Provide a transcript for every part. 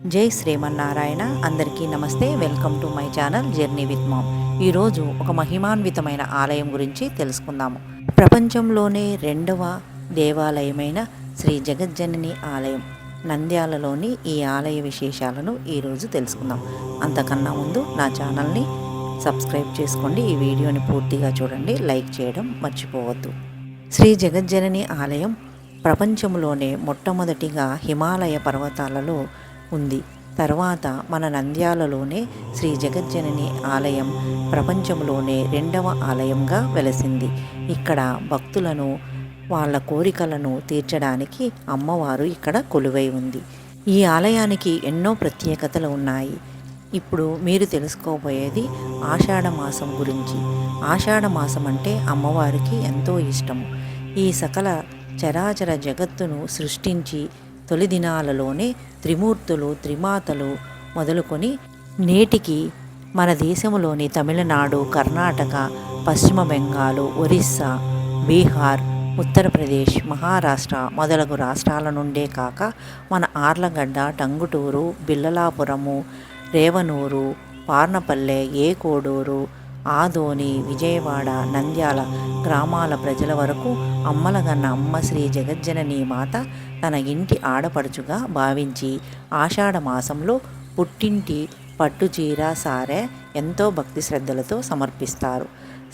జై శ్రీమన్నారాయణ. అందరికీ నమస్తే. Welcome to my channel journey with ma'am. ఈరోజు ఒక మహిమాన్వితమైన ఆలయం గురించి తెలుసుకుందాము. ప్రపంచంలోనే రెండవ దేవాలయమైన శ్రీ జగజ్జనని ఆలయం నంద్యాలలోని ఈ ఆలయ విశేషాలను ఈరోజు తెలుసుకుందాం. అంతకన్నా ముందు నా ఛానల్ని సబ్స్క్రైబ్ చేసుకోండి. ఈ వీడియోని పూర్తిగా చూడండి, లైక్ చేయడం మర్చిపోవద్దు. శ్రీ జగజ్జనని ఆలయం ప్రపంచంలోనే మొట్టమొదటిగా హిమాలయ పర్వతాలలో ఉంది. తర్వాత మన నంద్యాలలోనే శ్రీ జగజ్జనని ఆలయం ప్రపంచంలోనే రెండవ ఆలయంగా వెలసింది. ఇక్కడ భక్తులను వాళ్ళ కోరికలను తీర్చడానికి అమ్మవారు ఇక్కడ కొలువై ఉంది. ఈ ఆలయానికి ఎన్నో ప్రత్యేకతలు ఉన్నాయి. ఇప్పుడు మీరు తెలుసుకోబోయేది ఆషాఢ మాసం గురించి. ఆషాఢ మాసం అంటే అమ్మవారికి ఎంతో ఇష్టము. ఈ సకల చరాచర జగత్తును సృష్టించి తొలి దినాలలోనే త్రిమూర్తులు, త్రిమాతలు మొదలుకొని నేటికి మన దేశంలోని తమిళనాడు, కర్ణాటక, పశ్చిమ బెంగాలు, ఒరిస్సా, బీహార్, ఉత్తరప్రదేశ్, మహారాష్ట్ర మొదలగు రాష్ట్రాల నుండే కాక మన ఆర్లగడ్డ, టంగుటూరు, బిల్లలాపురము, రేవనూరు, పార్నపల్లె, ఏకోడూరు, ఆదోని, విజయవాడ, నంద్యాల గ్రామాల ప్రజల వరకు అమ్మలగన్న అమ్మ శ్రీ జగజ్జనని మాత తన ఇంటి ఆడపడుచుగా భావించి ఆషాఢ మాసంలో పుట్టింటి పట్టుచీర, సారె ఎంతో భక్తి శ్రద్ధలతో సమర్పిస్తారు.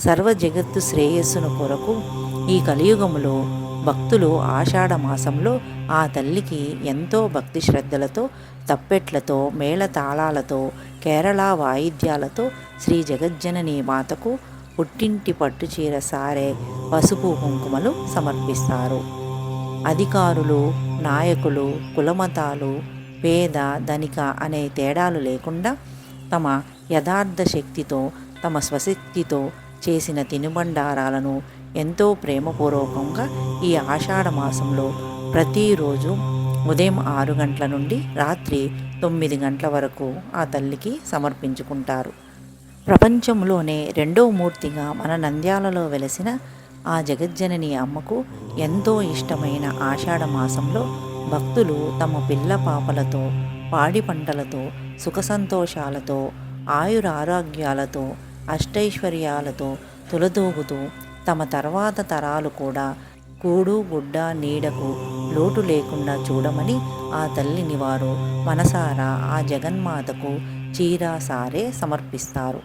సర్వ జగత్తు శ్రేయస్సును కొరకు ఈ కలియుగములో భక్తులు ఆషాఢ మాసంలో ఆ తల్లికి ఎంతో భక్తి శ్రద్ధలతో, తప్పెట్లతో, మేళతాళాలతో, కేరళ వాయిద్యాలతో శ్రీ జగజ్జనని మాతకు పుట్టింటి పట్టుచీర, సారె, పసుపు కుంకుమలు సమర్పిస్తారు. అధికారులు, నాయకులు, కులమతాలు, పేద ధనిక అనే తేడాలు లేకుండా తమ యథార్థ శక్తితో, తమ స్వశక్తితో చేసిన తినుబండారాలను ఎంతో ప్రేమపూర్వకంగా ఈ ఆషాఢ మాసంలో ప్రతిరోజు ఉదయం 6 గంటల నుండి రాత్రి 9 గంటల వరకు ఆ తల్లికి సమర్పించుకుంటారు. ప్రపంచంలోనే రెండవ మూర్తిగా మన నంద్యాలలో వెలసిన ఆ జగజ్జనని అమ్మకు ఎంతో ఇష్టమైన ఆషాఢ మాసంలో భక్తులు తమ పిల్ల పాపలతో, పాడి పంటలతో, సుఖ సంతోషాలతో, ఆయురారోగ్యాలతో, అష్టైశ్వర్యాలతో తులదూగుతూ తమ తర్వాత తరాలు కూడా కూడు గుడ్డ నీడకు లోటు లేకుండా చూడమని ఆ తల్లిని వారు మనసారా ఆ జగన్మాతకు చీర, సారే సమర్పిస్తారు.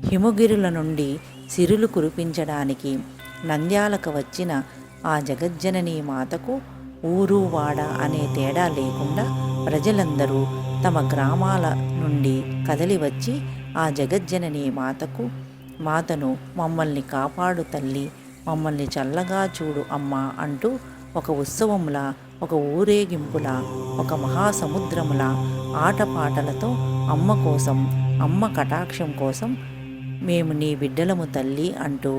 హిమగిరుల నుండి సిరులు కురిపించడానికి నంద్యాలకు వచ్చిన ఆ జగజ్జనని మాతకు ఊరు వాడ అనే తేడా లేకుండా ప్రజలందరూ తమ గ్రామాల నుండి కదలి వచ్చి ఆ జగజ్జనని మాతను మమ్మల్ని కాపాడు తల్లి, మమ్మల్ని చల్లగా చూడు అమ్మ అంటూ ఒక ఉత్సవంలా, ఒక ఊరేగింపులా, ఒక మహాసముద్రములా ఆటపాటలతో అమ్మ కోసం, అమ్మ కటాక్షం కోసం మేము నీ బిడ్డలము తల్లి అంటూ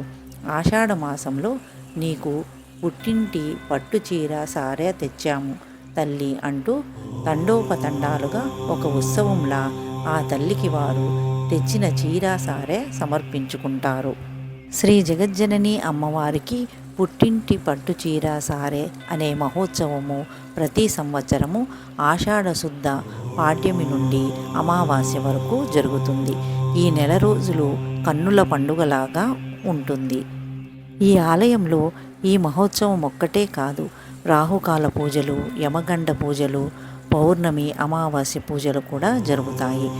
ఆషాఢ మాసంలో నీకు పుట్టింటి పట్టుచీర, సారె తెచ్చాము తల్లి అంటూ తండోపతండాలుగా ఒక ఉత్సవంలా ఆ తల్లికి వారు తెచ్చిన చీర, సారె సమర్పించుకుంటారు. శ్రీ జగజ్జనని అమ్మవారికి పుట్టింటి పట్టు చీర, సారె అనే మహోత్సవము ప్రతి సంవత్సరము ఆషాఢ శుద్ధ పాడ్యమి నుండి అమావాస్య వరకు జరుగుతుంది. ఈ నెల రోజులు కన్నుల పండుగలాగా ఉంటుంది. ఈ ఆలయంలో ఈ మహోత్సవం ఒక్కటే కాదు, రాహుకాల పూజలు, యమగండ పూజలు, పౌర్ణమి, అమావాస్య పూజలు కూడా జరుగుతాయి.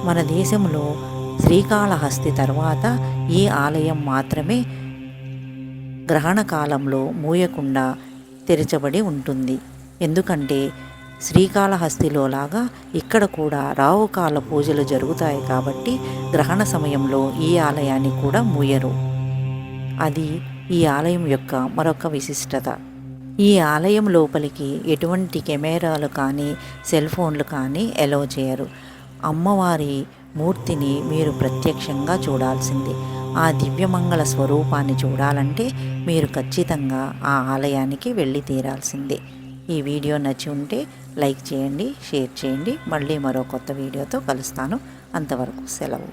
మన దేశంలో శ్రీకాళహస్తి తర్వాత ఈ ఆలయం మాత్రమే గ్రహణ కాలంలో మూయకుండా తెరచబడి ఉంటుంది. ఎందుకంటే శ్రీకాళహస్తిలో లాగా ఇక్కడ కూడా రాహుకాల పూజలు జరుగుతాయి కాబట్టి గ్రహణ సమయంలో ఈ ఆలయాన్ని కూడా మూయరు. అది ఈ ఆలయం యొక్క మరొక విశిష్టత. ఈ ఆలయం లోపలికి ఎటువంటి కెమెరాలు కానీ, సెల్ ఫోన్లు కానీ ఎలో చేయరు. అమ్మవారి మూర్తిని మీరు ప్రత్యక్షంగా చూడాల్సిందే. ఆ దివ్యమంగళ స్వరూపాన్ని చూడాలంటే మీరు ఖచ్చితంగా ఆ ఆలయానికి వెళ్ళి తీరాల్సిందే. ఈ వీడియో నచ్చి ఉంటే లైక్ చేయండి, షేర్ చేయండి. మళ్ళీ మరో కొత్త వీడియోతో కలుస్తాను. అంతవరకు సెలవు.